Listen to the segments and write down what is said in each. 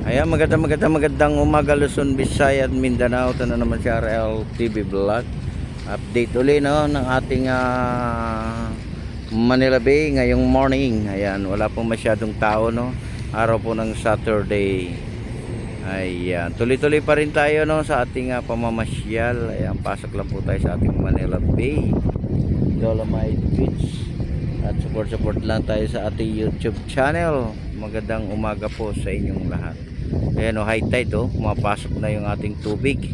Ayan, magandang umaga Luzon, Visayas at Mindanao. Ito na naman si RL TV Vlog. Update uli no ng ating Manila Bay ngayong morning. Ayan, wala pong masyadong tao no. Araw po ng Saturday. Ayan, tuloy-tuloy pa rin tayo no sa ating pamamasyal. Ayan, pasok lang po tayo sa ating Manila Bay, Dolomite Beach. At support lang tayo sa ating YouTube channel. Magandang umaga po sa inyong lahat. Ayan o, high tide o, pumapasok na yung ating tubig.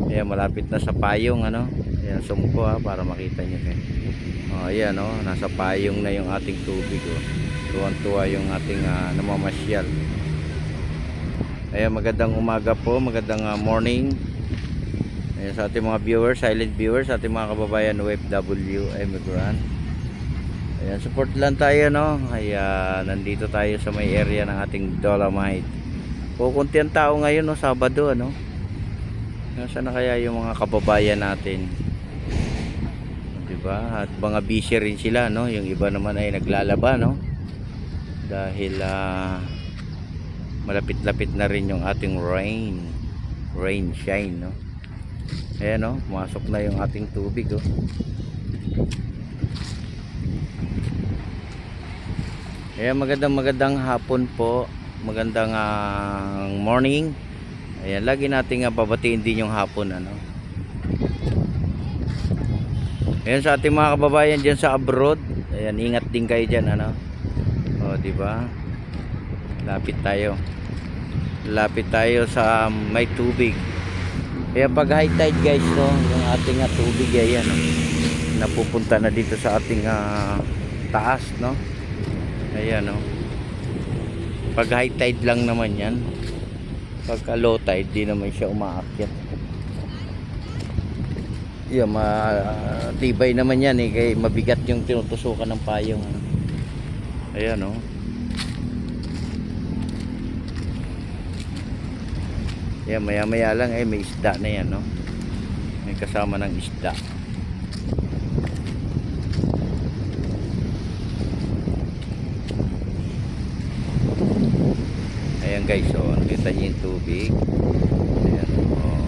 Ayan, malapit na sa payong ano. Ayan, zoom ko para makita nyo kayo. Ayan o, nasa payong na yung ating tubig o. Tuwan-tuwa yung ating namamasyal. Ayan, magandang umaga po, magandang morning. Ayan, sa ating mga viewers, silent viewers, sa ating mga kababayan OFW, immigrant. Ayan, support lang tayo no. Ayan, nandito tayo sa may area ng ating Dolomite. Kukunti ang tao ngayon no, Sabado ano. Nasaan na kaya yung mga kababayan natin? 'Di ba? At mga busy rin sila no. Yung iba naman ay naglalaba no. Dahil malapit-lapit na rin yung ating rain shine no. Ayan no, pumasok na yung ating tubig oh. Ayan, magandang hapon po. Magandang morning. Ayan, lagi nating babatiin din yung hapon ano. Ayan, sa ating mga kababayan diyan sa abroad, ayan, ingat din kayo diyan ano. Oh, di ba? Lapit tayo sa may tubig. Kaya pag high tide guys no, yung ating tubig ayan no, napupunta na dito sa ating taas no. Ayan o. Pag high tide lang naman yan. Pagka low tide di naman siya umaakyat. Yan, matibay naman yan eh. Kaya mabigat yung tinutusukan ng payong. Ayan o. Yan, maya lang eh may isda na yan no. May kasama ng isda. Ayan guys, so nakita niyo yung tubig. Ayan, oh.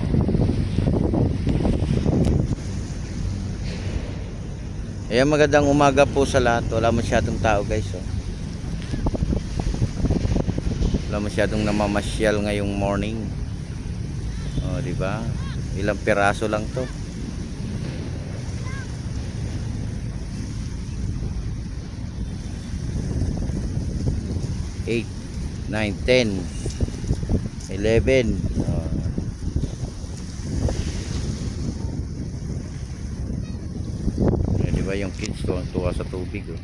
Ayan, magandang umaga po sa lahat. Wala masyadong tao guys oh. Wala masyadong namamasyal ngayong morning. Oh, di ba? Ilang piraso lang to. Eight, 9, 10, 11. Di ba yung kids tuwa sa tubig oh.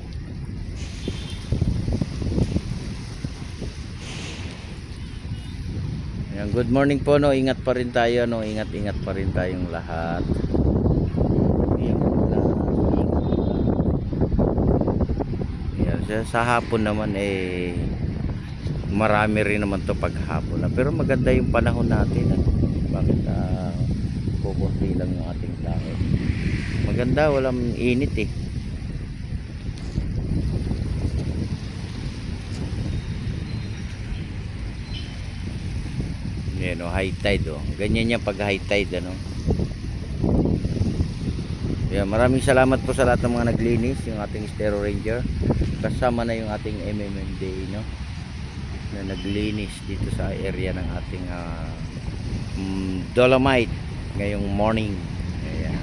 Ayan, good morning po no. Ingat pa rin tayo no. Ingat pa rin tayong lahat. Ayan, sa hapon naman eh marami rin naman to paghapon na, pero maganda yung panahon natin bakit kukunti lang yung ating tao. Maganda, walang init eh. Yan o, high tide o. Ganyan yan pag high tide ano. Yan, maraming salamat po sa lahat ng mga naglinis, yung ating Stereo Ranger, kasama na yung ating MMMD no, na naglinis dito sa area ng ating Dolomite ngayong morning. Ayan.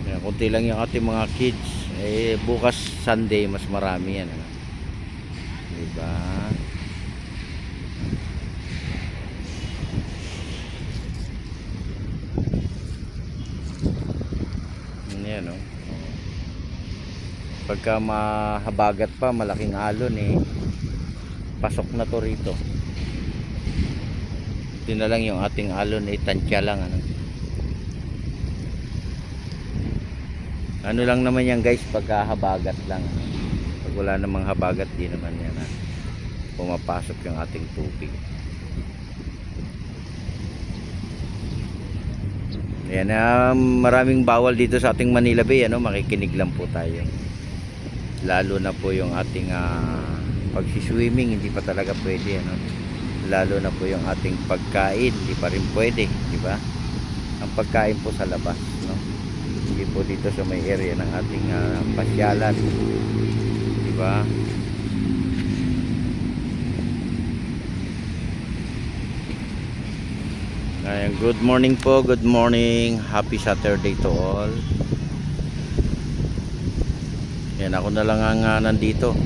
Ayan, kunti lang yung ating mga kids eh, bukas Sunday mas marami yan ano? Diba? Yan no. Pagka mahabagat pa, malaking alon eh, pasok na to rito. Ito na lang yung ating alon eh, tansya lang ano. Ano lang naman yan guys, pagka habagat lang ano. Pag wala namang habagat di naman yan pumapasok yung ating tubig. Ayan, maraming bawal dito sa ating Manila Bay ano, makikinig lang po tayo. lalo na po yung ating pagsiswimming, hindi pa talaga pwede, ano? Lalo na po yung ating pagkain, hindi pa rin pwede, di ba? Ang pagkain po sa labas, no? Hindi po dito sa may area ng ating pasyalan, di ba? Ayan, good morning po, good morning, happy Saturday to all. Yan, ako na lang ang nandito,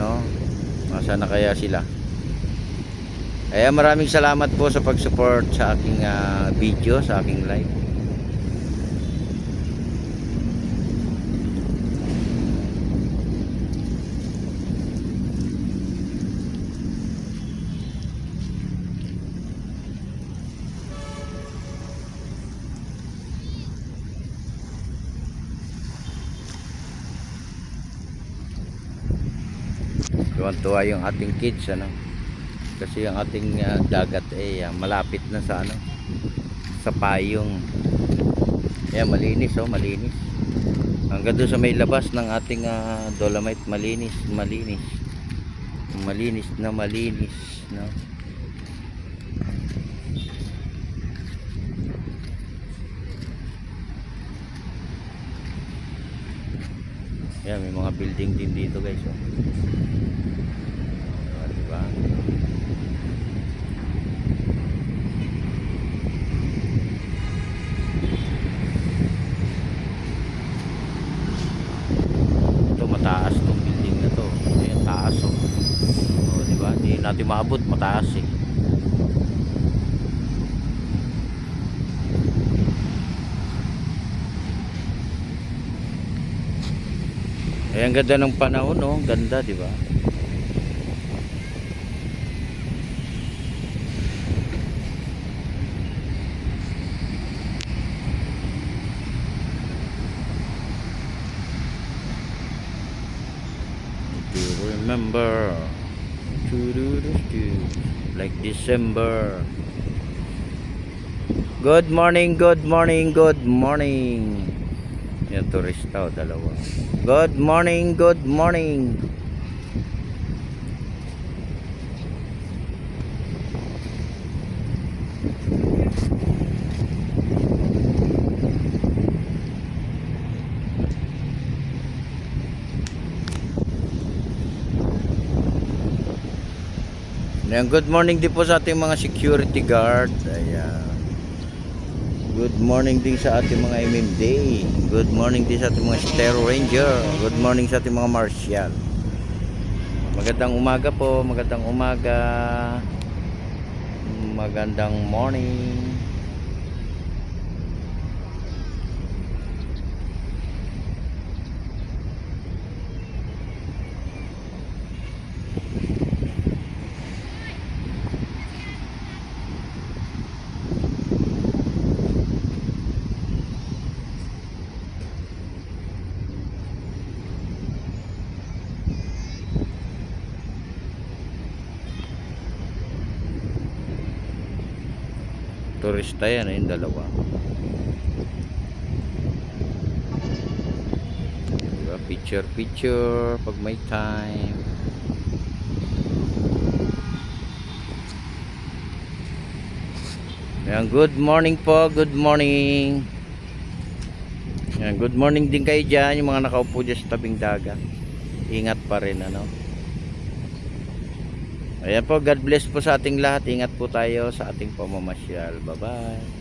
no? Nasaan na kaya sila? Kaya maraming salamat po sa pag-support sa aking video, sa aking live. Tuwan-tuwa yung ating kids, ano? Kasi yung ating dagat malapit na sa ano, sa payong. Ayan, malinis, oh, malinis. Hanggang doon sa may labas ng ating Dolomite, malinis, malinis. Malinis na malinis, no? Ayan, may mga building din dito, guys, oh. Diba? Ito, mataas tong building na to. Ayan, taas, oh. Oh, diba? Hindi natin maabot, mataas, eh. Ayan, ganda ng panahon, oh. Ganda, diba? Remember like December. Good morning, good morning, good morning. Yung turista, dalawa. Good morning, good morning. Ayan, good morning din po sa ating mga security guard. Ayan. Good morning din sa ating mga MMD. Good morning din sa ating mga Stereo Ranger. Good morning sa ating mga Martial. Magandang umaga po, magandang umaga. Magandang morning. Turista yan, yung dalawa. Diba? Picture pag may time. Ayan, good morning po, good morning. Ayan, good morning din kayo dyan, yung mga nakaupo dyan sa tabing dagat. Ingat pa rin, ano. Ayan po, God bless po sa ating lahat. Ingat po tayo sa ating pamamasyal. Bye bye.